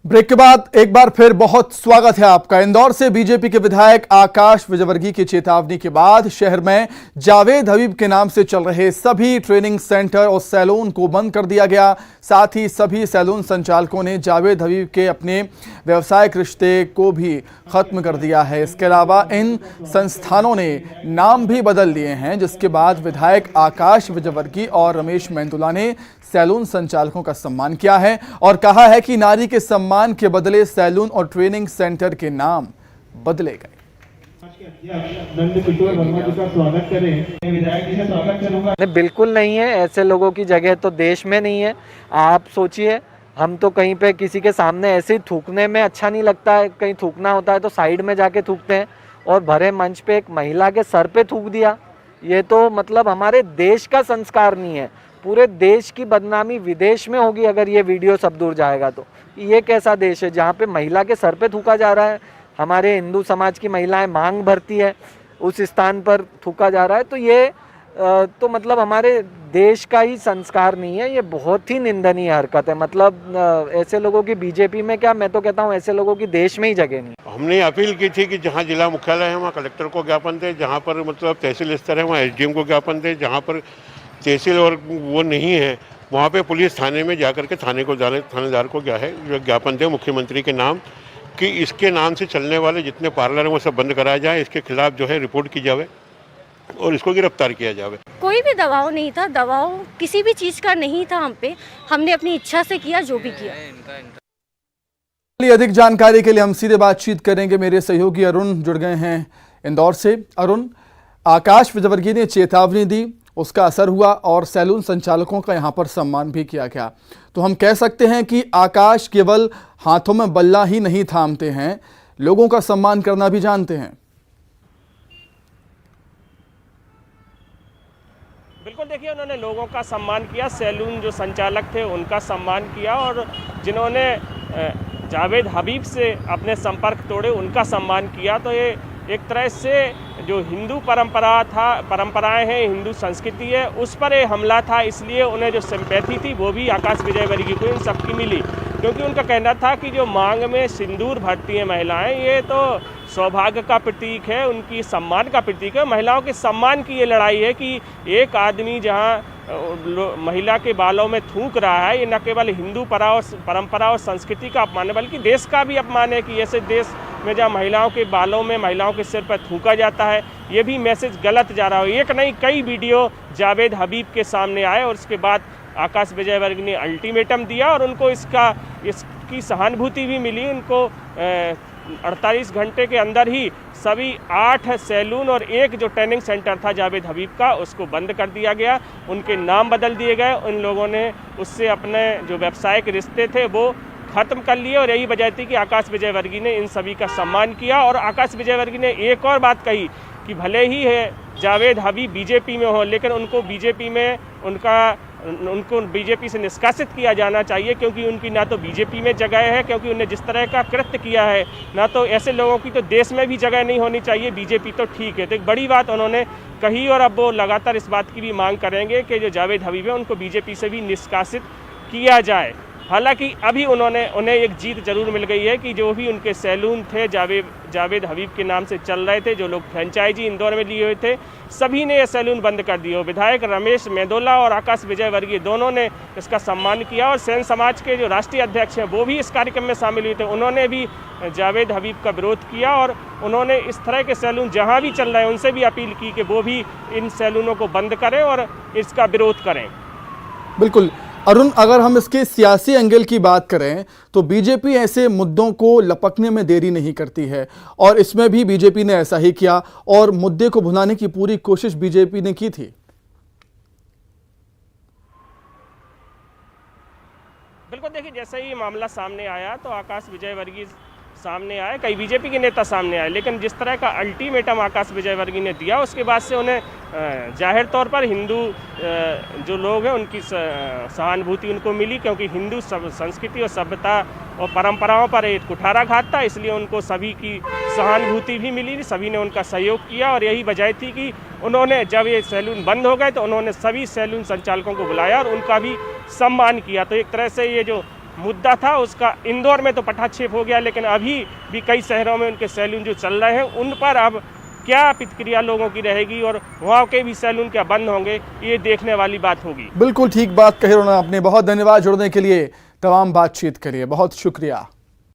Break के बाद एक बार फिर बहुत स्वागत है आपका। इंदौर से बीजेपी के विधायक आकाश विजयवर्गीय की चेतावनी के बाद शहर में जावेद हबीब के नाम से चल रहे सभी ट्रेनिंग सेंटर और सैलून को बंद कर दिया गया। साथ ही सभी सैलून संचालकों ने जावेद हबीब के अपने व्यवसायिक रिश्ते को भी खत्म कर दिया है। इसके अलावा इन संस्थानों ने नाम भी बदल लिए हैं, जिसके बाद विधायक आकाश विजयवर्गीय और रमेश मेंदोला ने सैलून संचालकों का सम्मान किया है और कहा है कि नारी के सम्मान के बदले सैलून और ट्रेनिंग सेंटर के नाम बदले गए। बिल्कुल नहीं है, ऐसे लोगों की जगह तो देश में नहीं है। आप सोचिए, हम तो कहीं पे किसी के सामने ऐसे ही थूकने में अच्छा नहीं लगता है, कहीं थूकना होता है तो साइड में जाके थूकते हैं, और भरे मंच पे एक महिला के सर पे थूक दिया। ये तो मतलब हमारे देश का संस्कार नहीं है। पूरे देश की बदनामी विदेश में होगी अगर ये वीडियो सब दूर जाएगा तो। ये कैसा देश है जहाँ पे महिला के सर पे थूका जा रहा है? हमारे हिंदू समाज की महिलाएं मांग भरती है, उस स्थान पर थूका जा रहा है। तो ये तो मतलब हमारे देश का ही संस्कार नहीं है। ये बहुत ही निंदनीय हरकत है। मतलब ऐसे लोगों की बीजेपी में क्या, मैं तो कहता हूँ ऐसे लोगों की देश में ही जगह नहीं। हमने अपील की थी कि जहाँ जिला मुख्यालय है वहाँ कलेक्टर को ज्ञापन दें, जहाँ पर मतलब तहसील स्तर है वहाँ एसडीएम को ज्ञापन दें, जहाँ पर तहसील और वो नहीं है वहाँ पे पुलिस थाने में जाकर के थानेदार को क्या है ज्ञापन दे मुख्यमंत्री के नाम, कि इसके नाम से चलने वाले जितने पार्लर हैं वो सब बंद कराया जाए, इसके खिलाफ जो है रिपोर्ट की जाए और इसको गिरफ्तार किया जाए। कोई भी दबाव नहीं था, दबाव किसी भी चीज़ का नहीं था हम पे। हमने अपनी इच्छा से किया जो भी किया। अधिक जानकारी के लिए हम सीधे बातचीत करेंगे। मेरे सहयोगी अरुण जुड़ गए हैं इंदौर से। अरुण, आकाश विजयवर्गीय ने चेतावनी दी, उसका असर हुआ और सैलून संचालकों का यहां पर सम्मान भी किया गया। तो हम कह सकते हैं कि आकाश केवल हाथों में बल्ला ही नहीं थामते हैं, लोगों का सम्मान करना भी जानते हैं। बिल्कुल, देखिए उन्होंने लोगों का सम्मान किया, सैलून जो संचालक थे उनका सम्मान किया, और जिन्होंने जावेद हबीब से अपने संपर्क तोड़े उनका सम्मान किया। तो ये एक तरह से जो हिंदू परंपराएं हैं, हिंदू संस्कृति है, उस पर ये हमला था। इसलिए उन्हें जो सिंपैथी थी वो भी आकाश विजयवर्गीय को इन सबकी मिली, क्योंकि उनका कहना था कि जो मांग में सिंदूर भरती हैं महिलाएं, ये तो सौभाग्य का प्रतीक है, उनकी सम्मान का प्रतीक है। महिलाओं के सम्मान की ये लड़ाई है कि एक आदमी जहां महिला के बालों में थूक रहा है, ये न केवल हिंदू परंपरा और संस्कृति का अपमान है बल्कि देश का भी अपमान है कि ऐसे देश में जहाँ महिलाओं के बालों में, महिलाओं के सिर पर थूका जाता है, ये भी मैसेज गलत जा रहा है। एक नहीं कई वीडियो जावेद हबीब के सामने आए और उसके बाद आकाश विजयवर्गीय ने अल्टीमेटम दिया और उनको इसकी सहानुभूति भी मिली। उनको 48 घंटे के अंदर ही सभी 8 सैलून और 1 जो ट्रेनिंग सेंटर था जावेद हबीब का, उसको बंद कर दिया गया, उनके नाम बदल दिए गए। उन लोगों ने उससे अपने जो व्यावसायिक रिश्ते थे वो खत्म कर लिए, और यही वजह थी कि आकाश विजयवर्गीय ने इन सभी का सम्मान किया। और आकाश विजयवर्गीय ने एक और बात कही कि भले ही है जावेद हबीब बीजेपी में हो, लेकिन उनको बीजेपी में उनको बीजेपी से निष्कासित किया जाना चाहिए, क्योंकि उनकी ना तो बीजेपी में जगह है, क्योंकि उन्हें जिस तरह का कृत्य किया है, ना तो ऐसे लोगों की तो देश में भी जगह नहीं होनी चाहिए। बीजेपी तो ठीक है। तो एक बड़ी बात उन्होंने कही, और अब वो लगातार इस बात की भी मांग करेंगे कि जो जावेद हबीब है उनको बीजेपी से भी निष्कासित किया जाए। हालांकि अभी उन्हें एक जीत जरूर मिल गई है कि जो भी उनके सैलून थे जावेद हबीब के नाम से चल रहे थे, जो लोग फ्रेंचाइजी इंदौर में लिए हुए थे, सभी ने ये सैलून बंद कर दिए। विधायक रमेश मेंदोला और आकाश विजयवर्गीय दोनों ने इसका सम्मान किया, और सेन समाज के जो राष्ट्रीय अध्यक्ष हैं वो भी इस कार्यक्रम में शामिल हुए थे। उन्होंने भी जावेद हबीब का विरोध किया, और उन्होंने इस तरह के सैलून जहाँ भी चल रहे हैं उनसे भी अपील की कि वो भी इन सैलूनों को बंद करें और इसका विरोध करें। बिल्कुल अरुण, अगर हम इसके सियासी एंगल की बात करें तो बीजेपी ऐसे मुद्दों को लपकने में देरी नहीं करती है, और इसमें भी बीजेपी ने ऐसा ही किया और मुद्दे को भुनाने की पूरी कोशिश बीजेपी ने की थी। बिल्कुल, देखिए जैसे ही मामला सामने आया तो आकाश विजयवर्गीय सामने आए, कई बीजेपी के नेता सामने आए, लेकिन जिस तरह का अल्टीमेटम आकाश विजयवर्गीय ने दिया उसके बाद से उन्हें जाहिर तौर पर हिंदू जो लोग हैं उनकी सहानुभूति उनको मिली, क्योंकि हिंदू संस्कृति और सभ्यता और परंपराओं पर एक कुठाराघात था, इसलिए उनको सभी की सहानुभूति भी मिली, सभी ने उनका सहयोग किया। और यही वजह थी कि उन्होंने जब ये सैलून बंद हो गए तो उन्होंने सभी सैलून संचालकों को बुलाया और उनका भी सम्मान किया। तो एक तरह से ये जो मुद्दा था उसका इंदौर में तो पटाक्षेप हो गया, लेकिन अभी भी कई शहरों में उनके सैलून जो चल रहे हैं उन पर अब क्या प्रतिक्रिया लोगों की रहेगी और वहाँ के भी सैलून क्या बंद होंगे, ये देखने वाली बात होगी। बिल्कुल ठीक बात कही उन्होंने। आपने बहुत धन्यवाद जुड़ने के लिए, तमाम बातचीत के लिए बहुत शुक्रिया।